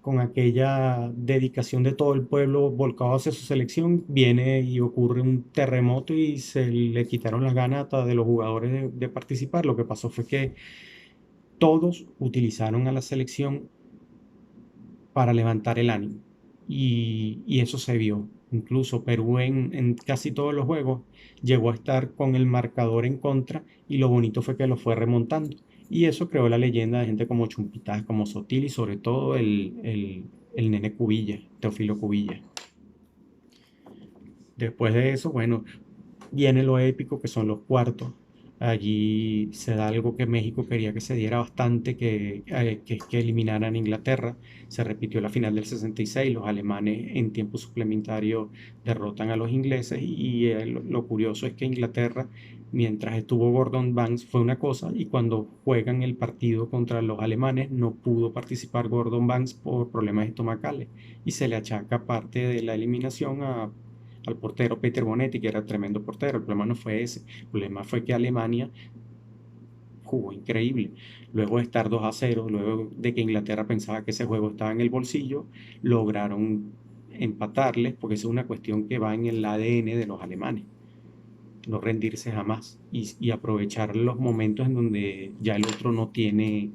con aquella dedicación de todo el pueblo volcado hacia su selección, viene y ocurre un terremoto y se le quitaron las ganas hasta de los jugadores de participar. Lo que pasó fue que todos utilizaron a la selección para levantar el ánimo. Y eso se vio. Incluso Perú en casi todos los juegos llegó a estar con el marcador en contra y lo bonito fue que lo fue remontando. Y eso creó la leyenda de gente como Chumpitaz, como Sotil y sobre todo el nene Cubilla, Teófilo Cubilla. Después de eso, bueno, viene lo épico que son los cuartos. Allí se da algo que México quería que se diera bastante, que eliminaran a Inglaterra. Se repitió la final del 66, los alemanes en tiempo suplementario derrotan a los ingleses y lo curioso es que Inglaterra, mientras estuvo Gordon Banks, fue una cosa y cuando juegan el partido contra los alemanes no pudo participar Gordon Banks por problemas estomacales y se le achaca parte de la eliminación al portero Peter Bonetti, que era tremendo portero. El problema no fue ese. El problema fue que Alemania jugó increíble. Luego de estar 2-0, luego de que Inglaterra pensaba que ese juego estaba en el bolsillo, lograron empatarles, porque eso es una cuestión que va en el ADN de los alemanes. No rendirse jamás y aprovechar los momentos en donde ya el otro no tiene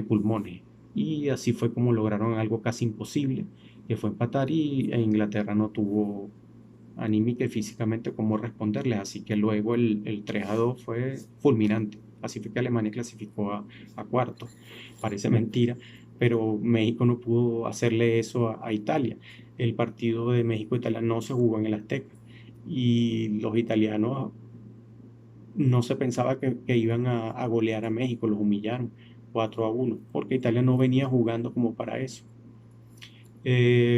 pulmones. Y así fue como lograron algo casi imposible, que fue empatar e Inglaterra no tuvo anímica y físicamente cómo responderles. Así que luego el 3-2 fue fulminante. Así fue que Alemania clasificó a cuarto. Parece mentira, pero México no pudo hacerle eso a Italia. El partido de México-Italia no se jugó en el Azteca y los italianos no se pensaba que iban a golear a México, los humillaron 4-1, porque Italia no venía jugando como para eso.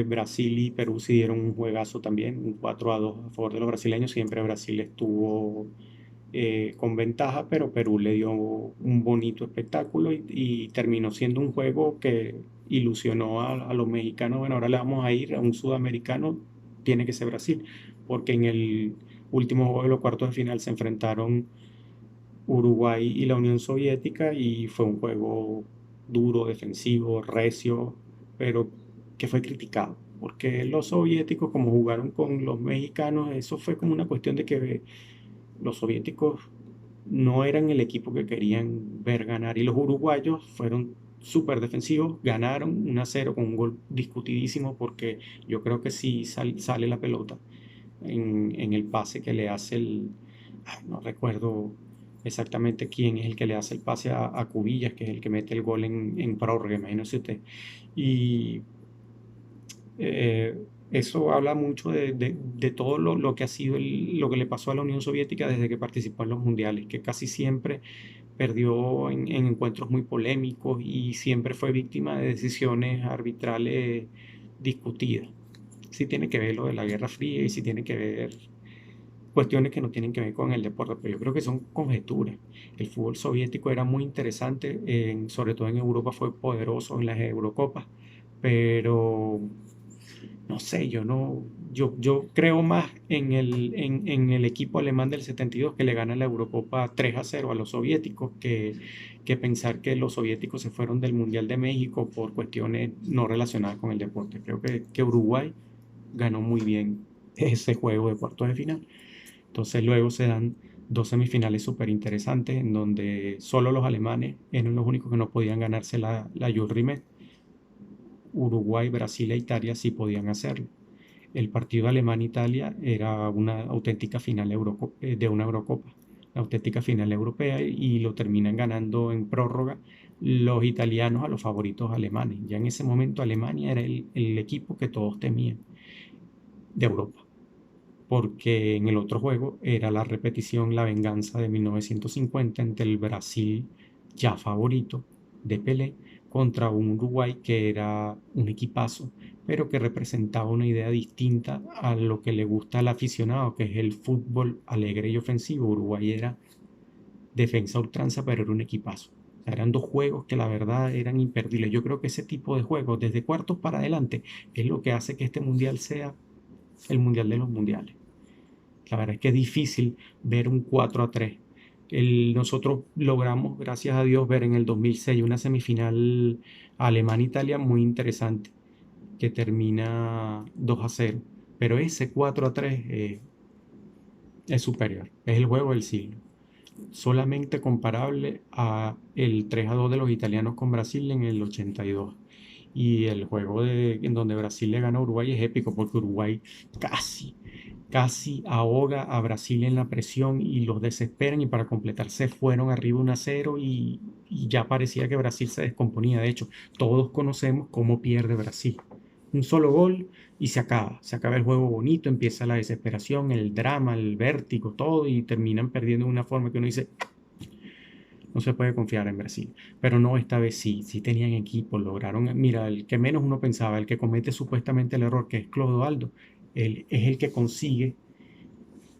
Brasil y Perú se dieron un juegazo también, un 4-2 a favor de los brasileños. Siempre Brasil estuvo con ventaja, pero Perú le dio un bonito espectáculo y terminó siendo un juego que ilusionó a los mexicanos. Bueno, ahora le vamos a ir a un sudamericano, tiene que ser Brasil, porque en el último juego de los cuartos de final se enfrentaron Uruguay y la Unión Soviética y fue un juego duro, defensivo, recio, pero que fue criticado, porque los soviéticos como jugaron con los mexicanos, eso fue como una cuestión de que los soviéticos no eran el equipo que querían ver ganar y los uruguayos fueron súper defensivos, ganaron 1-0 con un gol discutidísimo porque yo creo que sí sale la pelota en el pase que le hace no recuerdo exactamente quién es el que le hace el pase a Cubillas, que es el que mete el gol en prórroga, imagínese usted. Y eh, eso habla mucho de todo lo que ha sido lo que le pasó a la Unión Soviética desde que participó en los mundiales, que casi siempre perdió en encuentros muy polémicos y siempre fue víctima de decisiones arbitrales discutidas. Sí tiene que ver lo de la Guerra Fría y sí tiene que ver cuestiones que no tienen que ver con el deporte, pero yo creo que son conjeturas. El fútbol soviético era muy interesante, sobre todo en Europa fue poderoso en las Eurocopas, pero no sé, yo creo más en el equipo alemán del 72 que le gana la Eurocopa 3-0 a los soviéticos que pensar que los soviéticos se fueron del Mundial de México por cuestiones no relacionadas con el deporte. Creo que Uruguay ganó muy bien ese juego de cuartos de final. Entonces luego se dan dos semifinales súper interesantes en donde solo los alemanes eran los únicos que no podían ganarse la Jules Rimet. Uruguay, Brasil e Italia sí podían hacerlo. El partido Alemania-Italia era una auténtica final de una Eurocopa, la auténtica final europea y lo terminan ganando en prórroga los italianos a los favoritos alemanes. Ya en ese momento Alemania era el equipo que todos temían de Europa porque en el otro juego era la repetición, la venganza de 1950 entre el Brasil ya favorito de Pelé contra un Uruguay que era un equipazo, pero que representaba una idea distinta a lo que le gusta al aficionado, que es el fútbol alegre y ofensivo. Uruguay era defensa a ultranza, pero era un equipazo. O sea, eran dos juegos que la verdad eran imperdibles. Yo creo que ese tipo de juegos, desde cuartos para adelante, es lo que hace que este mundial sea el mundial de los mundiales. La verdad es que es difícil ver un 4-3. Nosotros logramos, gracias a Dios, ver en el 2006 una semifinal Alemania-Italia muy interesante, que termina 2-0, pero ese 4-3 es superior, es el juego del siglo, solamente comparable a el 3-2 de los italianos con Brasil en el 82. Y el juego en donde Brasil le gana a Uruguay es épico porque Uruguay casi, casi ahoga a Brasil en la presión y los desesperan, y para completar se fueron arriba 1-0 y ya parecía que Brasil se descomponía. De hecho, todos conocemos cómo pierde Brasil. Un solo gol y se acaba el juego bonito, empieza la desesperación, el drama, el vértigo, todo, y terminan perdiendo de una forma que uno dice, no se puede confiar en Brasil. Pero no, esta vez sí, sí tenían equipo, lograron, mira, el que menos uno pensaba, el que comete supuestamente el error, que es Clodoaldo, él es el que consigue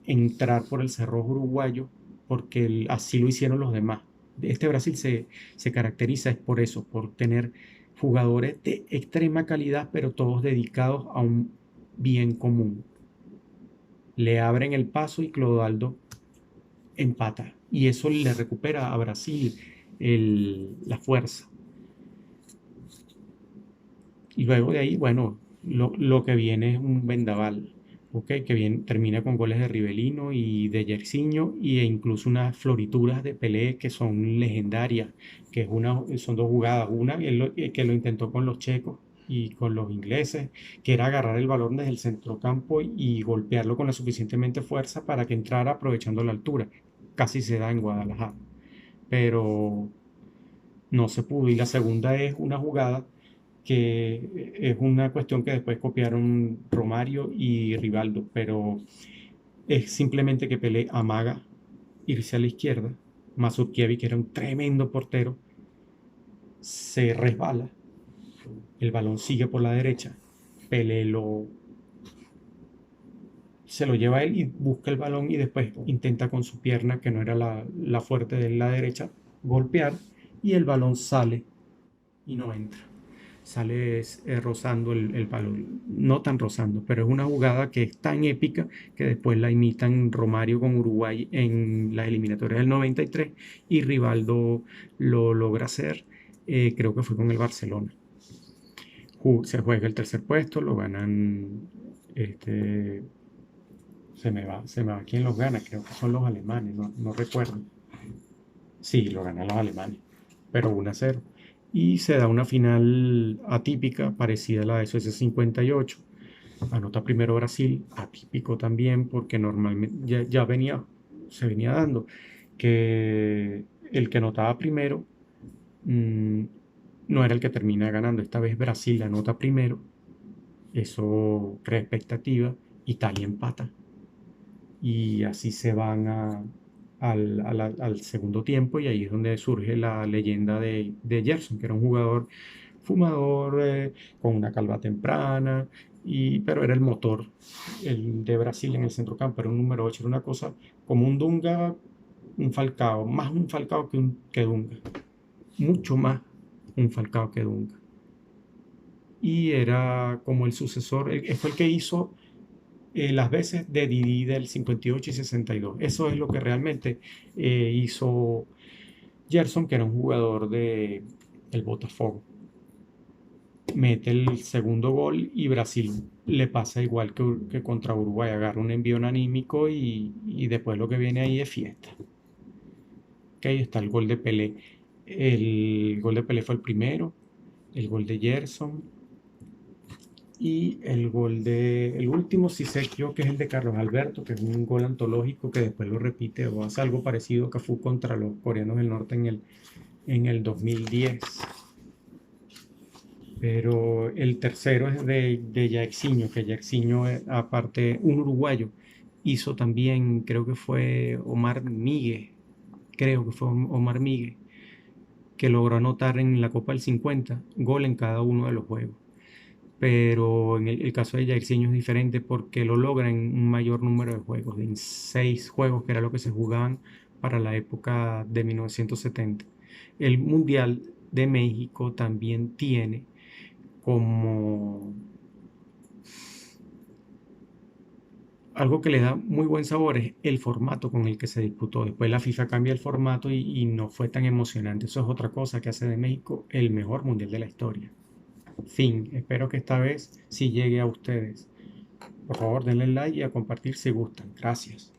entrar por el cerrojo uruguayo, porque así lo hicieron los demás. Este Brasil se caracteriza es por eso, por tener jugadores de extrema calidad, pero todos dedicados a un bien común. Le abren el paso y Clodoaldo empata. Y eso le recupera a Brasil la fuerza. Y luego de ahí, bueno, lo que viene es un vendaval, ¿ok? Que viene, termina con goles de Rivelino y de Yersinho, e incluso unas florituras de Pelé que son legendarias, que son dos jugadas. Una que lo intentó con los checos y con los ingleses, que era agarrar el balón desde el centrocampo y golpearlo con la suficientemente fuerza para que entrara aprovechando la altura. Casi se da en Guadalajara, pero no se pudo. Y la segunda es una jugada que es una cuestión que después copiaron Romario y Rivaldo, pero es simplemente que Pelé amaga irse a la izquierda. Mazurkiewicz, que era un tremendo portero, se resbala, el balón sigue por la derecha, Pelé se lo lleva a él y busca el balón, y después intenta con su pierna, que no era la fuerte de la derecha, golpear, y el balón sale y no entra. Sale rozando el balón, no tan rozando, pero es una jugada que es tan épica que después la imitan Romario con Uruguay en las eliminatorias del 93, y Rivaldo lo logra hacer, creo que fue con el Barcelona. Se juega el tercer puesto, lo ganan, este, se me va quién los gana, creo que son los alemanes, no recuerdo. Sí, lo ganan los alemanes, pero 1-0. Y se da una final atípica, parecida a la de Suecia 58. Anota primero Brasil, atípico también, porque normalmente se venía dando que el que anotaba primero mm, no era el que termina ganando. Esta vez Brasil anota primero, eso crea expectativa, Italia empata, y así se van al segundo tiempo, y ahí es donde surge la leyenda de Gerson, que era un jugador fumador, con una calva temprana, pero era el motor, el de Brasil en el centrocampo, era un número 8, era una cosa como un Dunga, un Falcao, más un Falcao que Dunga, mucho más un Falcao que Dunga. Y era como el sucesor, fue el que hizo las veces de Didi del 58 y 62. Eso es lo que realmente hizo Gerson, que era un jugador del Botafogo. Mete el segundo gol y Brasil le pasa igual que contra Uruguay, agarra un envío anímico, y después lo que viene ahí es fiesta. Que ahí está el gol de Pelé. El gol de Pelé fue el primero, el gol de Gerson, y el último, sí sé yo que es el de Carlos Alberto, que es un gol antológico que después lo repite o hace algo parecido a Cafú contra los coreanos del norte en el 2010. Pero el tercero es de Jairzinho, que Jairzinho, aparte, un uruguayo, hizo también, creo que fue Omar Miguel, que logró anotar en la Copa del 50 gol en cada uno de los juegos. Pero en el caso de Jairzinho es diferente porque lo logra en un mayor número de juegos, en 6 juegos, que era lo que se jugaban para la época de 1970. El Mundial de México también tiene como algo que le da muy buen sabor es el formato con el que se disputó. Después la FIFA cambia el formato y no fue tan emocionante. Eso es otra cosa que hace de México el mejor mundial de la historia. Fin, espero que esta vez sí llegue a ustedes. Por favor, denle like y a compartir si gustan. Gracias.